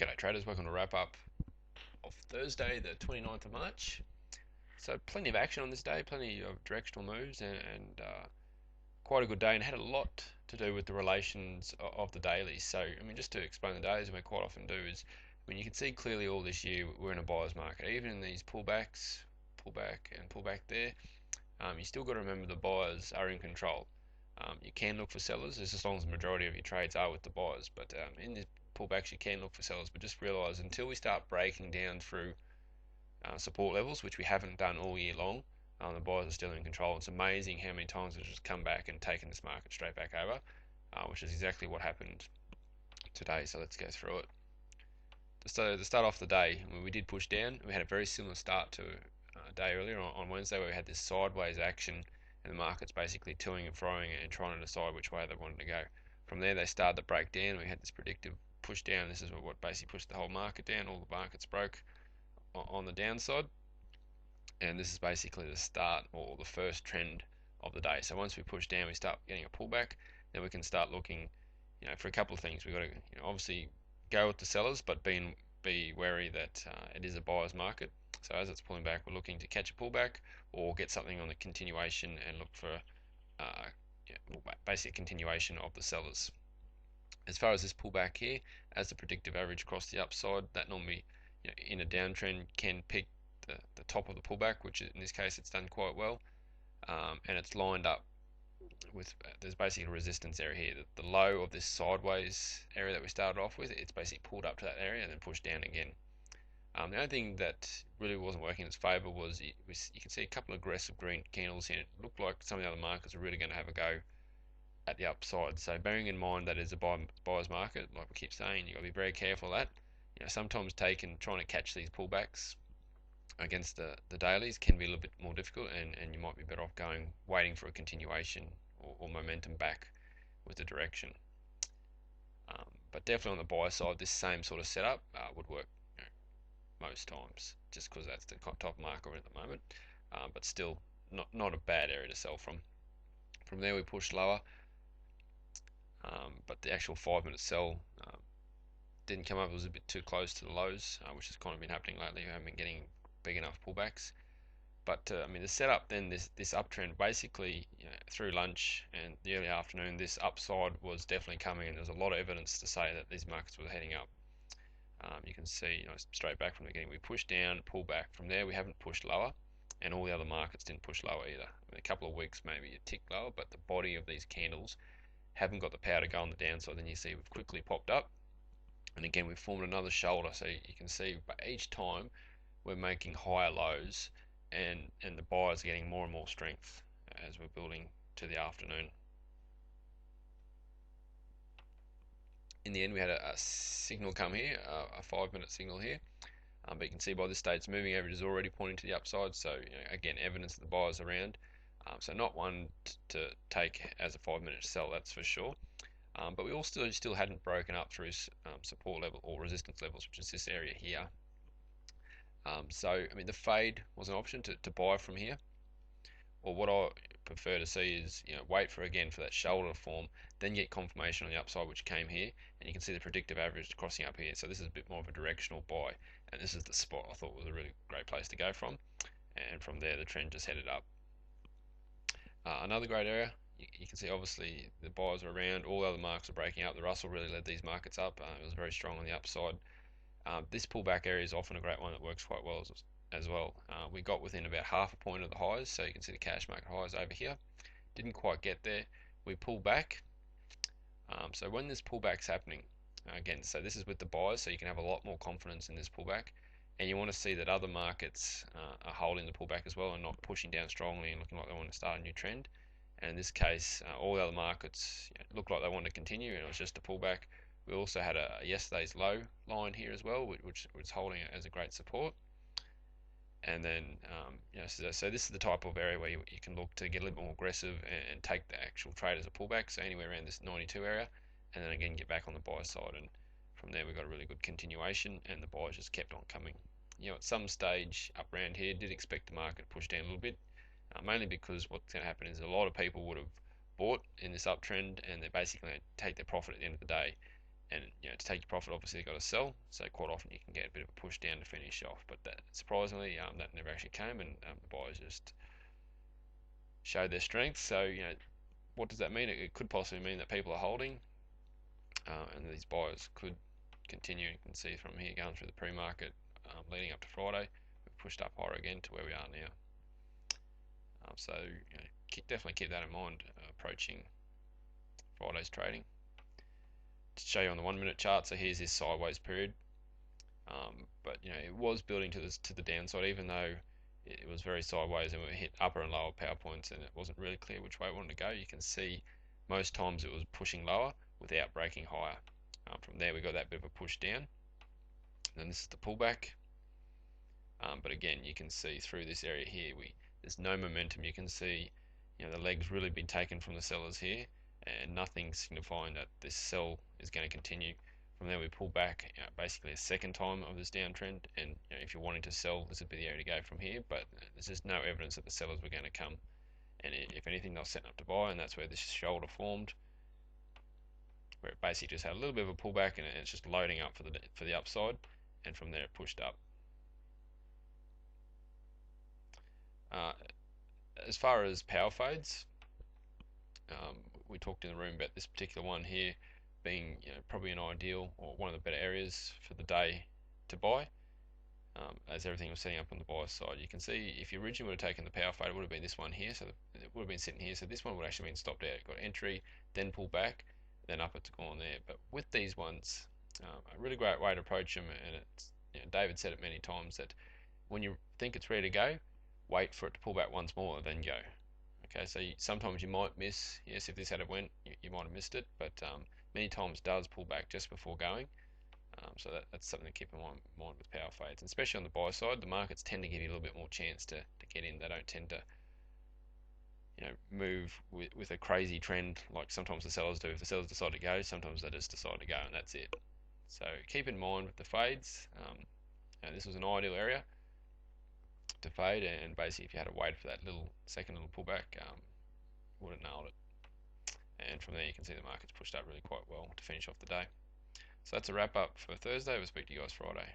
G'day traders, welcome to wrap up of Thursday the 29th of March. So plenty of action on this day, plenty of directional moves and quite a good day, and had a lot to do with the relations of the dailies. So I mean, just to explain the days, and we quite often do, is when you can see clearly all this year we're in a buyer's market. Even in these pullbacks, pullback and pullback there, you still got to remember the buyers are in control. You can look for sellers as long as the majority of your trades are with the buyers, but in this pullbacks you can look for sellers, but just realize until we start breaking down through support levels, which we haven't done all year long, the buyers are still in control. It's amazing how many times they've just come back and taken this market straight back over, which is exactly what happened today. So let's go through it. To start off the day, when we did push down, we had a very similar start to a day earlier on Wednesday, where we had this sideways action and the market's basically toing and froing and trying to decide which way they wanted to go. From there, they started to break down. We had this predictive push down. This is what basically pushed the whole market down. All the markets broke on the downside, and this is basically the start or the first trend of the day. So once we push down, we start getting a pullback. Then we can start looking, for a couple of things. We've got to, obviously go with the sellers, but be wary that it is a buyer's market. So as it's pulling back, we're looking to catch a pullback or get something on the continuation and look for basic continuation of the sellers. As far as this pullback here, as the predictive average across the upside, that normally in a downtrend can pick the top of the pullback, which in this case it's done quite well, and it's lined up with there's basically a resistance area here. The low of this sideways area that we started off with, it's basically pulled up to that area and then pushed down again. The only thing that really wasn't working in its favour was you can see a couple of aggressive green candles here. It looked like some of the other markets are really going to have a go at the upside. So bearing in mind that it's a buyer's market, like we keep saying, you've got to be very careful of that. Sometimes trying to catch these pullbacks against the dailies can be a little bit more difficult, and you might be better off waiting for a continuation or momentum back with the direction. But definitely on the buy side, this same sort of setup would work most times, just because that's the top marker at the moment, but still not a bad area to sell from. From there we pushed lower, but the actual 5-minute sell didn't come up. It was a bit too close to the lows, which has kind of been happening lately. We haven't been getting big enough pullbacks. But I mean, the setup then, this uptrend, basically through lunch and the early afternoon, this upside was definitely coming, and there's a lot of evidence to say that these markets were heading up. You can see, straight back from the beginning, we pushed down, pull back. From there, we haven't pushed lower, and all the other markets didn't push lower either. I mean, a couple of weeks maybe a tick lower, but the body of these candles haven't got the power to go on the downside. Then you see we've quickly popped up, and again we've formed another shoulder. So you can see, but each time we're making higher lows, and the buyers are getting more and more strength as we're building to the afternoon. In the end, we had a signal come here, a 5-minute signal here, but you can see by this stage moving average is already pointing to the upside. So again, evidence that the buyers are around. So not one to take as a 5-minute sell, that's for sure. But we also still hadn't broken up through support level or resistance levels, which is this area here. So I mean, the fade was an option to buy from here, or what I prefer to see is wait for that shoulder to form, then get confirmation on the upside, which came here, and you can see the predictive average crossing up here. So this is a bit more of a directional buy, and this is the spot I thought was a really great place to go from, and from there the trend just headed up. Another great area, you can see obviously the buyers are around, all the other markets are breaking up. The Russell really led these markets up. It was very strong on the upside. This pullback area is often a great one that works quite well as well. We got within about half a point of the highs, so you can see the cash market highs over here. Didn't quite get there. We pulled back. So when this pullback's happening, again, so this is with the buyers, so you can have a lot more confidence in this pullback, and you want to see that other markets are holding the pullback as well and not pushing down strongly and looking like they want to start a new trend. And in this case, all the other markets looked like they wanted to continue, and it was just a pullback. We also had yesterday's low line here as well, which was holding it as a great support. And then, so this is the type of area where you can look to get a little bit more aggressive and take the actual trade as a pullback. So anywhere around this 92 area, and then again get back on the buy side. And from there we got a really good continuation, and the buyers just kept on coming. At some stage up around here, did expect the market to push down a little bit, mainly because what's going to happen is a lot of people would have bought in this uptrend, and they're basically going to take their profit at the end of the day. and to take your profit, obviously you've got to sell. So quite often you can get a bit of a push down to finish off. But that surprisingly, that never actually came, and the buyers just showed their strength. So what does that mean? It could possibly mean that people are holding, and these buyers could continue. You can see from here going through the pre-market leading up to Friday, we've pushed up higher again to where we are now. So definitely keep that in mind approaching Friday's trading. To show you on the 1 minute chart, so here's this sideways period, but it was building to the downside, even though it was very sideways, and we hit upper and lower power points, and it wasn't really clear which way it wanted to go. You can see most times it was pushing lower without breaking higher. From there we got that bit of a push down, then this is the pullback. But again, you can see through this area here, there's no momentum. You can see the leg's really been taken from the sellers here, and nothing signifying that this sell is going to continue. From there we pull back, basically a second time of this downtrend, and if you're wanting to sell, this would be the area to go from here, but there's just no evidence that the sellers were going to come, and if anything they're setting up to buy, and that's where this shoulder formed, where it basically just had a little bit of a pullback, and it's just loading up for the upside, and from there it pushed up. As far as power fades, we talked in the room about this particular one here being probably an ideal or one of the better areas for the day to buy, as everything was setting up on the buy side. You can see if you originally would have taken the power fade, it would have been this one here, so it would have been sitting here, so this one would have actually been stopped out. It got entry, then pull back, then up it's gone there. But with these ones, a really great way to approach them, and it's David said it many times, that when you think it's ready to go, wait for it to pull back once more, then go. Okay, so sometimes you might miss. Yes, if this had went, you might have missed it, but many times it does pull back just before going. So that's something to keep in mind with power fades, and especially on the buy side. The markets tend to give you a little bit more chance to get in. They don't tend to move with a crazy trend like sometimes the sellers do. If the sellers decide to go, sometimes they just decide to go, and that's it. So keep in mind with the fades. This was an ideal area to fade, and basically if you had to wait for that second little pullback, would have nailed it. And from there you can see the market's pushed up really quite well to finish off the day. So that's a wrap up for Thursday. We'll speak to you guys Friday.